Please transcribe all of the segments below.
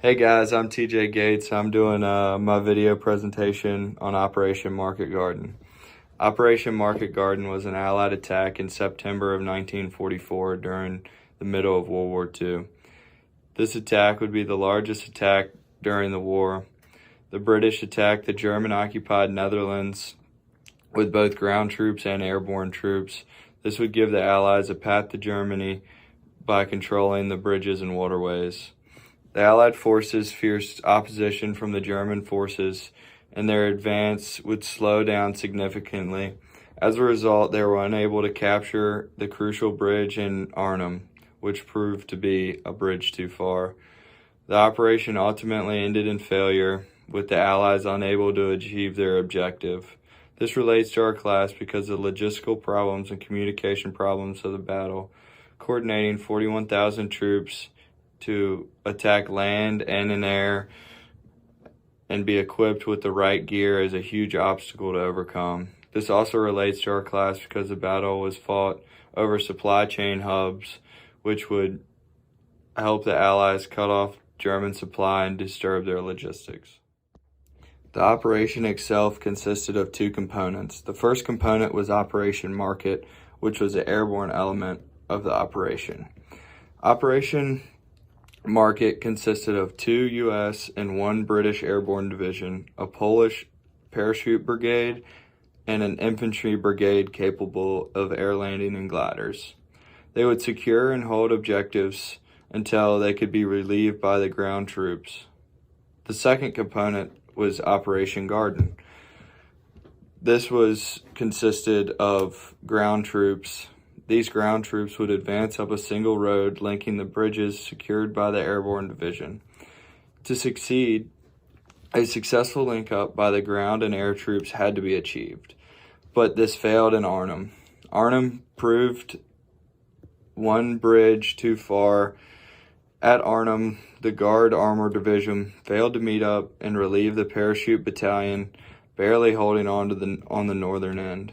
Hey guys, I'm TJ Gates. I'm doing my video presentation on Operation Market Garden. Operation Market Garden was an Allied attack in September of 1944 during the middle of World War II. This attack would be the largest attack during the war. The British attacked the German-occupied Netherlands with both ground troops and airborne troops. This would give the Allies a path to Germany by controlling the bridges and waterways. The Allied forces faced opposition from the German forces, and their advance would slow down significantly. As a result, they were unable to capture the crucial bridge in Arnhem, which proved to be a bridge too far. The operation ultimately ended in failure, with the Allies unable to achieve their objective. This relates to our class because of the logistical problems and communication problems of the battle. Coordinating 41,000 troops to attack land and in air and be equipped with the right gear is a huge obstacle to overcome. This also relates to our class because the battle was fought over supply chain hubs, which would help the Allies cut off German supply and disturb their logistics. The operation itself consisted of two components. The first component was Operation Market, which was the airborne element of the operation. Operation Market consisted of 2 U.S. and 1 British airborne division, a Polish parachute brigade, and an infantry brigade capable of air landing and gliders. They would secure and hold objectives until they could be relieved by the ground troops. The second component was Operation Garden. This consisted of ground troops. These ground troops would advance up a single road linking the bridges secured by the airborne division. To succeed, a successful link-up by the ground and air troops had to be achieved, but this failed in Arnhem. Arnhem proved one bridge too far. At Arnhem, the Guard Armor Division failed to meet up and relieve the Parachute Battalion, barely holding on the northern end.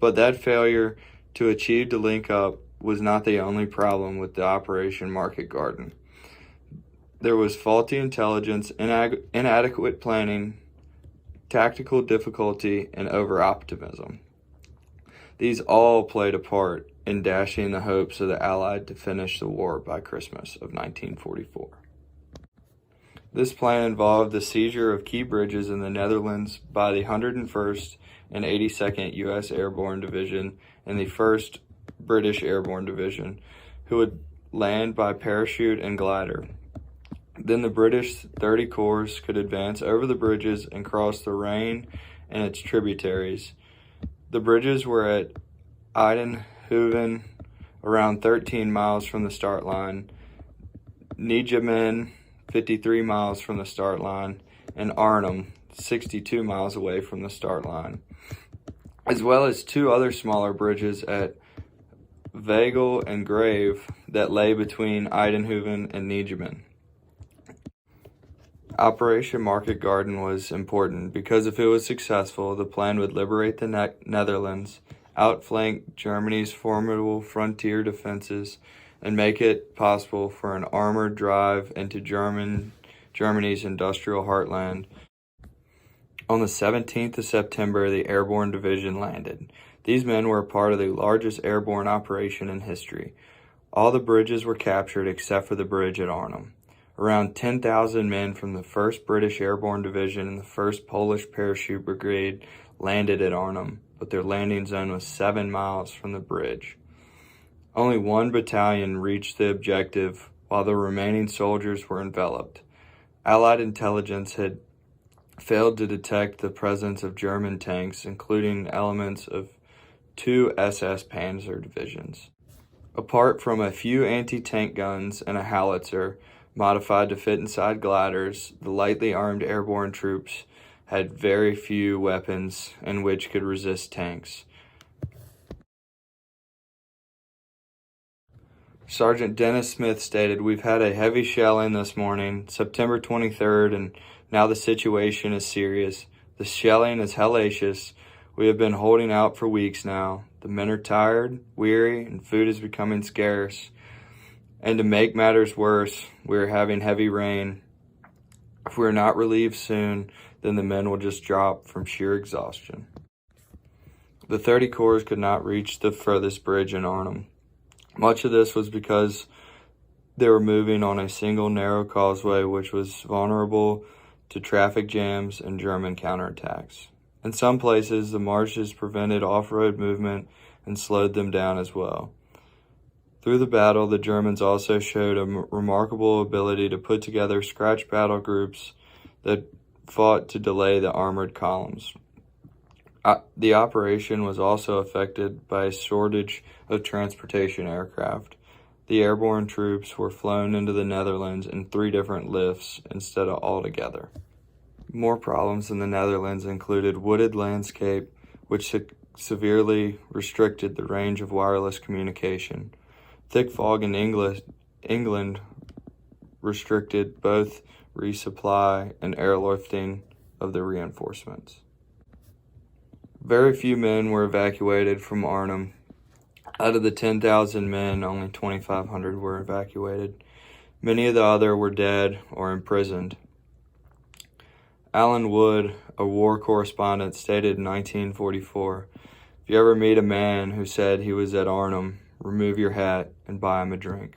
But that failure to achieve the link-up was not the only problem with the Operation Market Garden. There was faulty intelligence, inadequate planning, tactical difficulty, and over-optimism. These all played a part in dashing the hopes of the Allied to finish the war by Christmas of 1944. This plan involved the seizure of key bridges in the Netherlands by the 101st and 82nd U.S. Airborne Division and the 1st British Airborne Division, who would land by parachute and glider. Then the British 30 Corps could advance over the bridges and cross the Rhine and its tributaries. The bridges were at Eindhoven, around 13 miles from the start line, Nijmegen, 53 miles from the start line, and Arnhem, 62 miles away from the start line, as well as 2 other smaller bridges at Vagel and Grave that lay between Eindhoven and Nijmegen. Operation Market Garden was important because if it was successful, the plan would liberate the Netherlands, outflank Germany's formidable frontier defenses, and make it possible for an armored drive into Germany's industrial heartland. On the 17th of September, the Airborne Division landed. These men were a part of the largest airborne operation in history. All the bridges were captured except for the bridge at Arnhem. Around 10,000 men from the 1st British Airborne Division and the 1st Polish Parachute Brigade landed at Arnhem, but their landing zone was 7 miles from the bridge. Only 1 battalion reached the objective, while the remaining soldiers were enveloped. Allied intelligence had failed to detect the presence of German tanks, including elements of 2 SS Panzer divisions. Apart from a few anti-tank guns and a howitzer modified to fit inside gliders, the lightly armed airborne troops had very few weapons and which could resist tanks. Sergeant Dennis Smith stated, "We've had a heavy shelling this morning, September 23rd, and now the situation is serious. The shelling is hellacious. We have been holding out for weeks now. The men are tired, weary, and food is becoming scarce. And to make matters worse, we are having heavy rain. If we are not relieved soon, then the men will just drop from sheer exhaustion. The 30 Corps could not reach the furthest bridge in Arnhem. Much of this was because they were moving on a single narrow causeway which was vulnerable to traffic jams and German counterattacks. In some places, the marshes prevented off-road movement and slowed them down as well. Through the battle, the Germans also showed a remarkable ability to put together scratch battle groups that fought to delay the armored columns. The operation was also affected by a shortage of transportation aircraft. The airborne troops were flown into the Netherlands in 3 different lifts instead of all together. More problems in the Netherlands included wooded landscape, which severely restricted the range of wireless communication. Thick fog in England restricted both resupply and airlifting of the reinforcements. Very few men were evacuated from Arnhem. Out of the 10,000 men, only 2,500 were evacuated. Many of the other were dead or imprisoned. Alan Wood, a war correspondent, stated in 1944, "If you ever meet a man who said he was at Arnhem, remove your hat and buy him a drink."